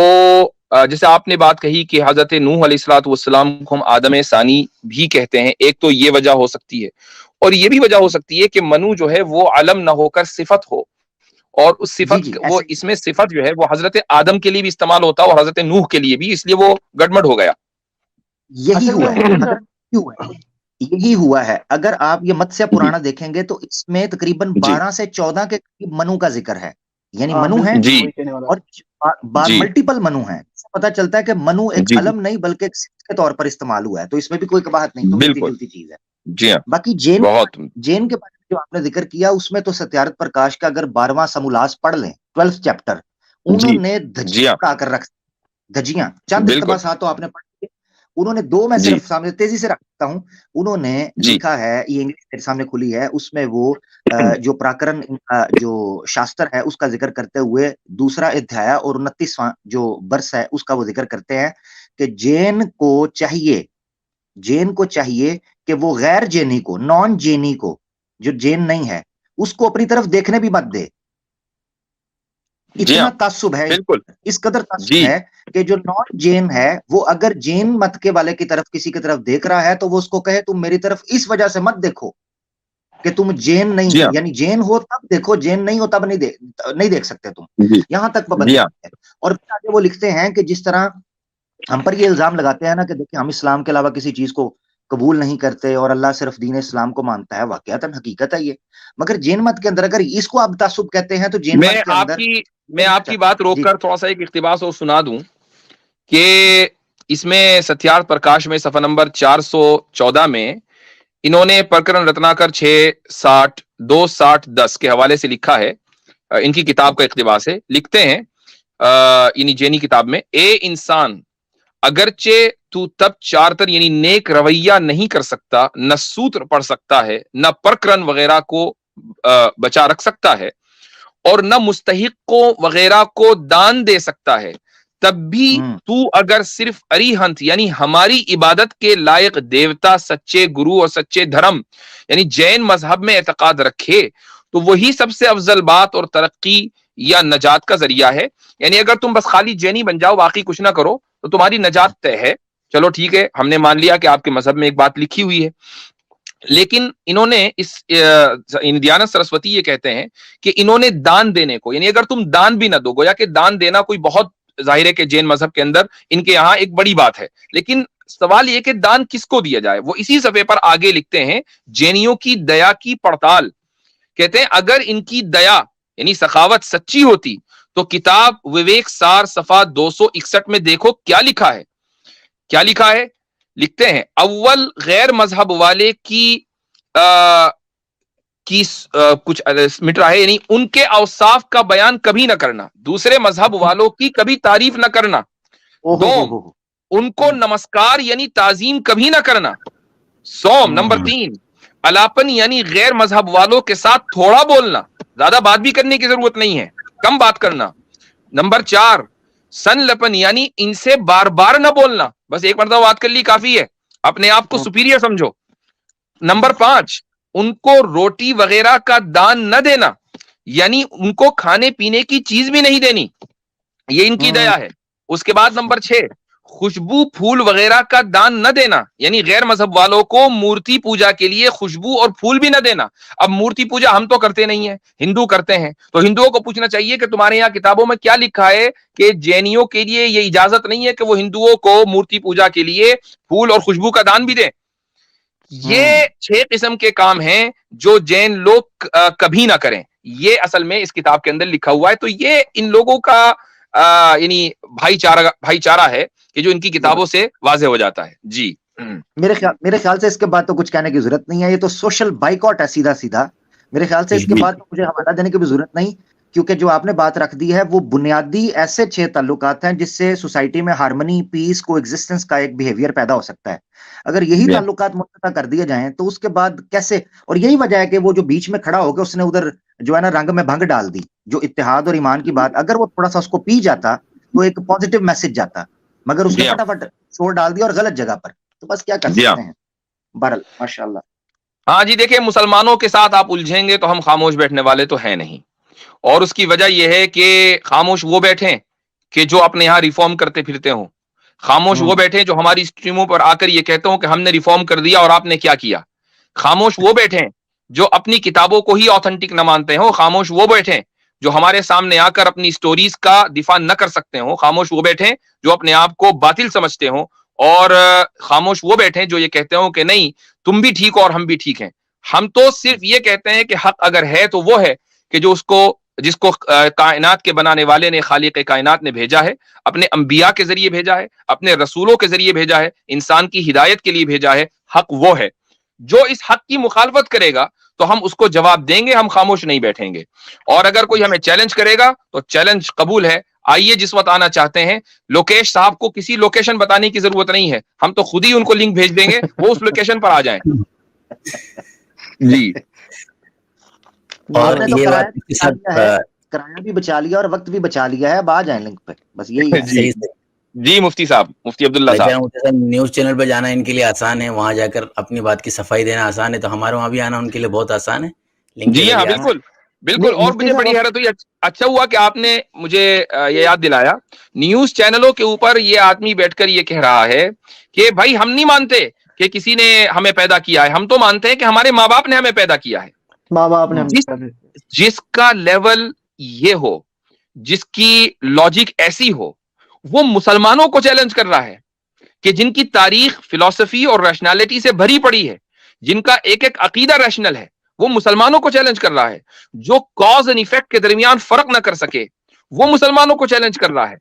Speaker 1: جیسے آپ نے بات کہی کہ حضرت نوح علیہ الصلوۃ والسلام کو ہم آدم ثانی بھی کہتے ہیں، ایک تو یہ وجہ ہو سکتی ہے، اور یہ بھی وجہ ہو سکتی ہے کہ منو جو ہے وہ علم نہ ہو کر صفت ہو، اور اس
Speaker 5: جی
Speaker 1: صفت
Speaker 5: جی
Speaker 1: وہ
Speaker 5: ایسے
Speaker 1: اس میں صفت جو ہے وہ حضرت آدم کے لیے بھی استعمال ہوتا ہے اور حضرت نوح کے لیے بھی، اس لیے وہ گڑمڑ ہو گیا۔
Speaker 5: یہی
Speaker 6: اصل
Speaker 5: ہوا ہے
Speaker 6: میں
Speaker 5: حضرت، یہی ہوا ہے۔ اگر آپ یہ متسیہ پرانا دیکھیں گے تو اس میں تقریباً
Speaker 1: جی
Speaker 5: 12 سے 14 کے قریب منو کا ذکر ہے، یعنی
Speaker 6: ہاں
Speaker 5: منو ہے
Speaker 6: بالکل،
Speaker 1: جی
Speaker 6: میں وہی کہنے والا
Speaker 5: اور
Speaker 1: جی
Speaker 5: ملٹیپل منو ہیں۔ اس سے پتہ چلتا ہے کہ منو ایک
Speaker 1: جی
Speaker 5: علم نہیں بلکہ ایک صفت کے طور پر استعمال ہوا ہے، تو اس میں بھی کوئی قباحت نہیں، تو ملتی
Speaker 1: بالکل،
Speaker 5: جلتی چیز ہے۔
Speaker 1: جی ہاں،
Speaker 5: باقی
Speaker 1: بہت
Speaker 5: جین کے بارے میں جو آپ نے ذکر کیا اس میں تو ستیارت پرکاش کا اگر 12واں سمولاس پڑھ لیں 12 چیپٹر،
Speaker 1: جی
Speaker 5: انہوں نے
Speaker 1: جی
Speaker 5: دھجیاں
Speaker 1: ہاں،
Speaker 5: اڑا کر رکھ، دھجیاں چند
Speaker 1: بالکل
Speaker 5: اقتباسات تو آپ نے پڑھ لیے، انہوں نے دو میں
Speaker 1: جی
Speaker 5: صرف سامنے تیزی سے رکھتا ہوں۔ انہوں نے
Speaker 1: جی
Speaker 5: لکھا ہے، یہ انگلش میرے سامنے کھلی ہے، اس میں وہ جو پراکرن جو شاستر ہے اس کا ذکر کرتے ہوئے دوسرا ادھیایا اور 29واں جو برس ہے اس کا وہ ذکر کرتے ہیں کہ جین کو چاہیے کہ وہ غیر جینی کو، نان جینی کو، جو جین نہیں ہے اس کو اپنی طرف دیکھنے بھی مت دے۔
Speaker 1: جی ہاں،
Speaker 5: اتنا تعصب ہے،
Speaker 1: بالکل
Speaker 5: اس قدر تعصب
Speaker 1: جی
Speaker 5: ہے کہ جو نان جین ہے وہ اگر جین مت کے والے کی طرف کسی کی طرف دیکھ رہا ہے تو وہ اس کو کہے تم میری طرف اس وجہ سے مت دیکھو کہ تم جین نہیں
Speaker 1: جی
Speaker 5: ہو،
Speaker 1: ہاں
Speaker 5: یعنی جین ہو تب دیکھو، جین نہیں ہو تب نہیں دیکھ سکتے تم،
Speaker 1: جی
Speaker 5: یہاں تک
Speaker 1: جی
Speaker 5: پابندی
Speaker 1: ہاں
Speaker 5: ہے۔ اور پھر آگے وہ لکھتے ہیں کہ جس طرح ہم پر یہ الزام لگاتے ہیں نا کہ دیکھیں ہم اسلام کے علاوہ کسی چیز کو قبول نہیں کرتے اور اللہ صرف دین اسلام کو مانتا ہے، واقعتاً حقیقت ہے یہ، مگر جین مت کے اندر اگر اس کو آپ تعصب کہتے ہیں تو جین
Speaker 1: میں
Speaker 5: مت کے
Speaker 1: آپ
Speaker 5: اندر
Speaker 1: کی میں آپ کی بات روک
Speaker 5: جی
Speaker 1: کر تھوڑا سا ایک اقتباس اور سنا دوں کہ اس میں ستیارتھ پرکاش میں صفحہ نمبر 414 میں انہوں نے پرکرن رتناکر 6/60/2/60/10 کے حوالے سے لکھا ہے، ان کی کتاب کا اقتباس ہے، لکھتے ہیں یعنی جینی کتاب میں، اے انسان اگرچہ تو تب چارتر یعنی نیک رویہ نہیں کر سکتا، نہ سوتر پڑھ سکتا ہے، نہ پرکرن وغیرہ کو بچا رکھ سکتا ہے، اور نہ مستحق کو وغیرہ کو دان دے سکتا ہے، تب بھی تو اگر صرف اریہنت یعنی ہماری عبادت کے لائق دیوتا، سچے گرو اور سچے دھرم یعنی جین مذہب میں اعتقاد رکھے تو وہی سب سے افضل بات اور ترقی یا نجات کا ذریعہ ہے۔ یعنی اگر تم بس خالی جینی بن جاؤ، باقی کچھ نہ کرو، تو تمہاری نجات طے ہے۔ چلو ٹھیک ہے، ہم نے مان لیا کہ آپ کے مذہب میں ایک بات لکھی ہوئی ہے، لیکن انہوں نے اس دیانت سرسوتی یہ کہتے ہیں کہ انہوں نے دان دینے کو، یعنی اگر تم دان بھی نہ دو، گویا کہ دان دینا کوئی بہت ظاہر ہے کہ جین مذہب کے اندر ان کے یہاں ایک بڑی بات ہے، لیکن سوال یہ کہ دان کس کو دیا جائے۔ وہ اسی صفحے پر آگے لکھتے ہیں جینیوں کی دیا کی پڑتال، کہتے ہیں اگر ان کی دیا یعنی سخاوت سچی ہوتی تو کتاب وویک سار صفحہ 261 میں دیکھو کیا لکھا ہے، کیا لکھا ہے، لکھتے ہیں اول غیر مذہب والے کی کچھ مٹ رہا ہے، یعنی ان کے اوصاف کا بیان کبھی نہ کرنا، دوسرے مذہب والوں کی کبھی تعریف نہ کرنا، دوم ان کو نمسکار یعنی تعظیم کبھی نہ کرنا، سوم نمبر 3 الاپن یعنی غیر مذہب والوں کے ساتھ تھوڑا بولنا، زیادہ بات بھی کرنے کی ضرورت نہیں ہے، کم بات کرنا، نمبر 4 سن لپن یعنی ان سے بار بار نہ بولنا، بس ایک مرتبہ بات کر لی کافی ہے، اپنے آپ کو سپیریئر سمجھو، نمبر 5 ان کو روٹی وغیرہ کا دان نہ دینا، یعنی ان کو کھانے پینے کی چیز بھی نہیں دینی، یہ ان کی دیا ہے۔ اس کے بعد نمبر 6 خوشبو پھول وغیرہ کا دان نہ دینا، یعنی غیر مذہب والوں کو مورتی پوجا کے لیے خوشبو اور پھول بھی نہ دینا۔ اب مورتی پوجا ہم تو کرتے نہیں ہیں، ہندو کرتے ہیں، تو ہندوؤں کو پوچھنا چاہیے کہ تمہارے یہاں کتابوں میں کیا لکھا ہے کہ جینیوں کے لیے یہ اجازت نہیں ہے کہ وہ ہندوؤں کو مورتی پوجا کے لیے پھول اور خوشبو کا دان بھی دیں۔ یہ 6 قسم کے کام ہیں جو جین لوگ کبھی نہ کریں، یہ اصل میں اس کتاب کے اندر لکھا ہوا ہے۔ تو یہ ان لوگوں کا یعنی بھائی چارہ ہے کہ جو ان کی کتابوں سے واضح ہو جاتا ہے۔ جی
Speaker 5: میرے خیال سے اس کے بعد تو کچھ کہنے کی ضرورت نہیں ہے، یہ تو سوشل بائیکاٹ ہے سیدھا سیدھا، میرے خیال سے اس کے بعد تو مجھے حوالہ دینے کی بھی ضرورت نہیں، کیونکہ جو آپ نے بات رکھ دی ہے وہ بنیادی ایسے 6 تعلقات ہیں جس سے سوسائٹی میں ہارمنی، پیس، کو ایگزسٹنس کا ایک بیہیویئر پیدا ہو سکتا ہے۔ اگر یہی تعلقات منقطع کر دیے جائیں تو اس کے بعد کیسے، اور یہی وجہ ہے کہ وہ جو بیچ میں کھڑا ہو کے اس نے ادھر جو ہے نا رنگ میں بھنگ ڈال دی، جو اتحاد اور ایمان کی بات، اگر وہ تھوڑا سا اس کو پی جاتا تو ایک پازیٹیو میسج جاتا، مگر اس نے فٹافٹ چھوڑ ڈال دیا اور غلط جگہ پر، تو بس کیا کر سکتے ہیں۔ بہرحال ماشاءاللہ۔
Speaker 1: ہاں جی، دیکھیں مسلمانوں کے ساتھ آپ الجھیں گے تو ہم خاموش بیٹھنے والے تو ہیں نہیں، اور اس کی وجہ یہ ہے کہ خاموش وہ بیٹھیں کہ جو اپنے یہاں ریفارم کرتے پھرتے ہوں. خاموش وہ بیٹھے جو ہماری اسٹریموں پر آ کر یہ کہتے ہوں کہ ہم نے ریفارم کر دیا اور آپ نے کیا کیا. خاموش وہ بیٹھے جو اپنی کتابوں کو ہی آتھینٹک نہ مانتے ہوں. خاموش وہ بیٹھے جو ہمارے سامنے آ کر اپنی سٹوریز کا دفاع نہ کر سکتے ہوں. خاموش وہ بیٹھے جو اپنے آپ کو باطل سمجھتے ہوں. اور خاموش وہ بیٹھے جو یہ کہتے ہوں کہ نہیں تم بھی ٹھیک ہو اور ہم بھی ٹھیک ہیں. ہم تو صرف یہ کہتے ہیں کہ حق اگر ہے تو وہ ہے کہ جو جس کو کائنات کے بنانے والے نے، خالق کائنات نے بھیجا ہے، اپنے انبیاء کے ذریعے بھیجا ہے، اپنے رسولوں کے ذریعے بھیجا ہے، انسان کی ہدایت کے لیے بھیجا ہے. حق وہ ہے. جو اس حق کی مخالفت کرے گا تو ہم اس کو جواب دیں گے، ہم خاموش نہیں بیٹھیں گے. اور اگر کوئی ہمیں چیلنج کرے گا تو چیلنج قبول ہے. آئیے جس وقت آنا چاہتے ہیں. لوکیش صاحب کو کسی لوکیشن بتانے کی ضرورت نہیں ہے، ہم تو خود ہی ان کو لنک بھیج دیں گے، وہ اس لوکیشن پر آ جائیں. جی
Speaker 2: اور
Speaker 5: نے تو
Speaker 2: یہ
Speaker 5: کرایہ
Speaker 2: بات
Speaker 5: بھی
Speaker 2: کے
Speaker 5: بچا
Speaker 2: ساتھ
Speaker 5: لیا ہے، کرایہ بھی بچا لیا اور وقت بھی بچا لیا ہے. اب آ جائیں لنک پہ، بس یہی ہے.
Speaker 1: جی جی مفتی صاحب، مفتی عبداللہ صاحب،
Speaker 2: نیوز چینل پہ جانا ان کے لیے آسان ہے، وہاں جا کر اپنی بات کی صفائی دینا آسان ہے، تو ہمارے وہاں بھی آنا ان کے لیے بہت آسان ہے. لنک کے
Speaker 1: جی ہاں
Speaker 2: ذریعے آنا.
Speaker 1: بالکل بالکل. اور
Speaker 6: مفتی
Speaker 1: مجھے
Speaker 6: صاحب
Speaker 1: بڑی حیرت ہوئی، اچھا ہوا کہ آپ نے مجھے یہ یاد دلایا. نیوز چینلوں کے اوپر یہ آدمی بیٹھ کر یہ کہہ رہا ہے کہ بھائی ہم نہیں مانتے کہ کسی نے ہمیں پیدا کیا ہے، ہم تو مانتے ہیں کہ ہمارے ماں باپ نے ہمیں پیدا کیا ہے.
Speaker 6: ماں باپ نے
Speaker 1: جس کا لیول یہ ہو، جس کی لاجک ایسی ہو، وہ مسلمانوں کو چیلنج کر رہا ہے کہ جن کی تاریخ فلسفی اور ریشنالٹی سے بھری پڑی ہے، جن کا ایک ایک عقیدہ ریشنل ہے، وہ مسلمانوں کو چیلنج کر رہا ہے. جو کاز اینڈ ایفیکٹ کے درمیان فرق نہ کر سکے وہ مسلمانوں کو چیلنج کر رہا ہے.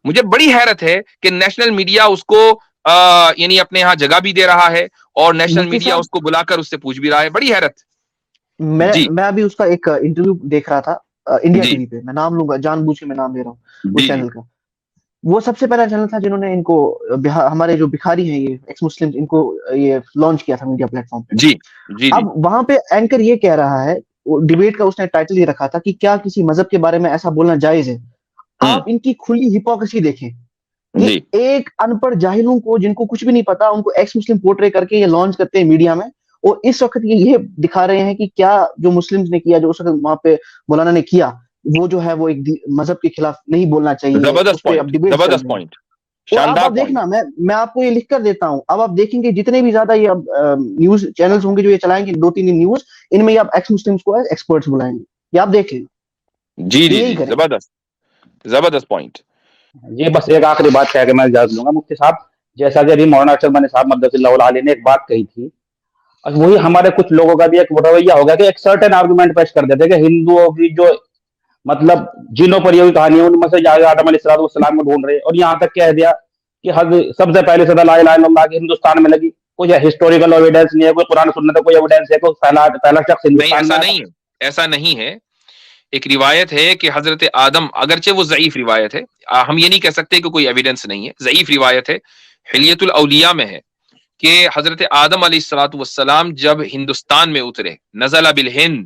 Speaker 1: مجھے بڑی حیرت ہے کہ نیشنل میڈیا اس کو یعنی اپنے ہاں جگہ بھی دے رہا ہے اور نیشنل میڈیا اس کو بلا کر اس سے پوچھ بھی رہا ہے. بڑی حیرت.
Speaker 6: میں ابھی اس کا ایک انٹرویو دیکھ رہا تھا انڈیا ٹی وی پہ. میں نام لوں گا، جان بوجھ کے میں نام لے رہا ہوں اس چینل کا. وہ سب سے پہلا چینل تھا جنہوں نے ان کو ہمارے جو بھکاری ہیں یہ ایکس مسلم، ان کو یہ لانچ کیا تھا میڈیا پلیٹ فارم پہ.
Speaker 1: جی
Speaker 6: اب وہاں پہ اینکر یہ کہہ رہا ہے، ڈیبیٹ کا اس نے ٹائٹل یہ رکھا تھا کہ کیا کسی مذہب کے بارے میں ایسا بولنا جائز ہے. آپ ان کی کھلی ہپوکریسی دیکھیں کہ ایک ان پڑھ جاہلوں کو، جن کو کچھ بھی نہیں پتا، ان کو ایکس مسلم پورٹرے کر کے یہ لانچ کرتے ہیں میڈیا میں. اور اس وقت یہ دکھا رہے ہیں کہ کیا جو مسلمز نے کیا، جو اس وقت وہاں پہ مولانا نے کیا، وہ جو ہے وہ ایک مذہب کے خلاف نہیں بولنا چاہیے.
Speaker 1: زبردست پوائنٹ.
Speaker 6: اور اب آپ دیکھنا، میں آپ کو یہ لکھ کر دیتا ہوں. اب آپ دیکھیں گے جتنے بھی زیادہ یہ نیوز چینلز ہوں گے جو یہ چلائیں گے 2-3 نیوز، ان میں یہ آپ ایکس مسلمز کو ایکسپرٹس بلائیں گے. یہ آپ دیکھ لیں.
Speaker 1: جی زبردست پوائنٹ.
Speaker 7: یہ بس ایک آخری بات کہہ کے میں اجازت لوں گا مفتی صاحب. جیسا کہ ابھی مولانا ارشد مدنی صاحب مدث اللہ علیہ نے ایک بات کہی تھی، اور وہی ہمارے کچھ لوگوں کا بھی ایک رویہ ہو گیا کہ ایک سرٹن آرگومنٹ پیش کر دیتے کہ ہندوؤں کی جو مطلب جنوں پر یہ کہانی ہے، ان میں سے آدم علیہ السلام کو ڈھونڈ رہے، اور یہاں تک کہہ دیا کہ سب سے پہلے صدا لا الہ الا اللہ کی ہندوستان میں لگی. کوئی ہسٹوریکل ایویڈنس نہیں ہے، کوئی قرآن سنت کوئی ایویڈنس ہے، کوئی پہلا شخص ہندوستان میں.
Speaker 1: ایسا نہیں ہے. ایک روایت ہے کہ حضرت آدم، اگرچہ وہ ضعیف روایت ہے، ہم یہ نہیں کہہ سکتے کہ کوئی ایویڈنس نہیں ہے، ضعیف روایت ہے، حلیۃ الاولیاء میں ہے کہ حضرت آدم علیہ السلام جب ہندوستان میں اترے، نزل بالہند،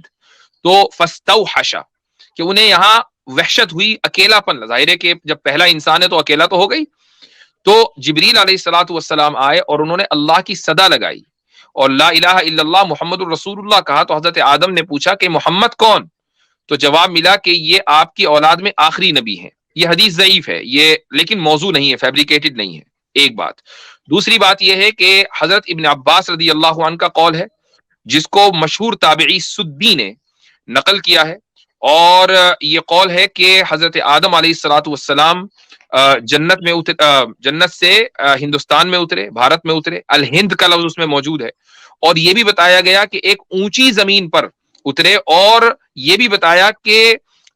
Speaker 1: تو فاستوحش، کہ انہیں یہاں وحشت ہوئی، اکیلا پن. ظاہر ہے کہ جب پہلا انسان ہے تو اکیلا تو ہو گئی. تو جبریل علیہ السلام آئے اور انہوں نے اللہ کی صدا لگائی اور لا الہ الا اللہ محمد الرسول اللہ کہا. تو حضرت آدم نے پوچھا کہ محمد کون؟ تو جواب ملا کہ یہ آپ کی اولاد میں آخری نبی ہیں. یہ حدیث ضعیف ہے یہ، لیکن موضوع نہیں ہے، فیبریکیٹڈ نہیں ہے. ایک بات. دوسری بات یہ ہے کہ حضرت ابن عباس رضی اللہ عنہ کا قول ہے، جس کو مشہور تابعی سدی نے نقل کیا ہے، اور یہ قول ہے کہ حضرت آدم علیہ السلام جنت میں جنت سے ہندوستان میں اترے، بھارت میں اترے. الہند کا لفظ اس میں موجود ہے. اور یہ بھی بتایا گیا کہ ایک اونچی زمین پر اترے، اور یہ بھی بتایا کہ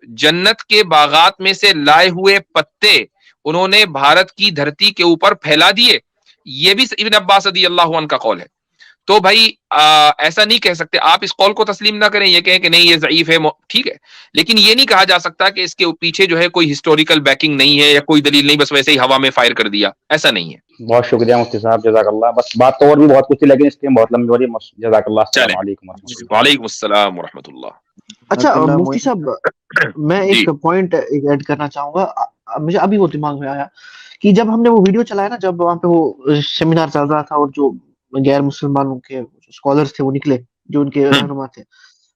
Speaker 1: جنت کے باغات میں سے لائے ہوئے پتے انہوں نے بھارت کی دھرتی کے اوپر پھیلا دیے. یہ بھی ابن عباس رضی اللہ عنہ کا قول ہے. تو بھائی ایسا نہیں کہہ سکتے. آپ اس قول کو تسلیم نہ کریں، یہ کہیں کہ نہیں یہ ضعیف ہے، ٹھیک ہے، لیکن یہ نہیں کہا جا سکتا کہ اس کے پیچھے جو ہے کوئی ہسٹوریکل بیکنگ نہیں ہے یا کوئی دلیل نہیں، بس ویسے ہی ہوا میں فائر کر دیا. ایسا نہیں ہے.
Speaker 7: بہت شکریہ مفتی صاحب، جزاک اللہ. بس بات تو اور بھی بہت کچھ تھی لیکن اس ٹائم بہت لمبی ہو رہی ہے. جزاک اللہ. السلام علیکم.
Speaker 1: وعلیکم السلام ورحمۃ اللہ.
Speaker 6: اچھا مفتی صاحب، میں ایک پوائنٹ ایڈ کرنا چاہوں گا. مجھے ابھی وہ دماغ میں آیا کہ جب ہم نے وہ ویڈیو چلایا نا، جب وہاں پہ وہ سیمینار چل رہا تھا اور جو غیر مسلمانوں کے اسکالرز تھے وہ نکلے، جو ان کے رہنما تھے،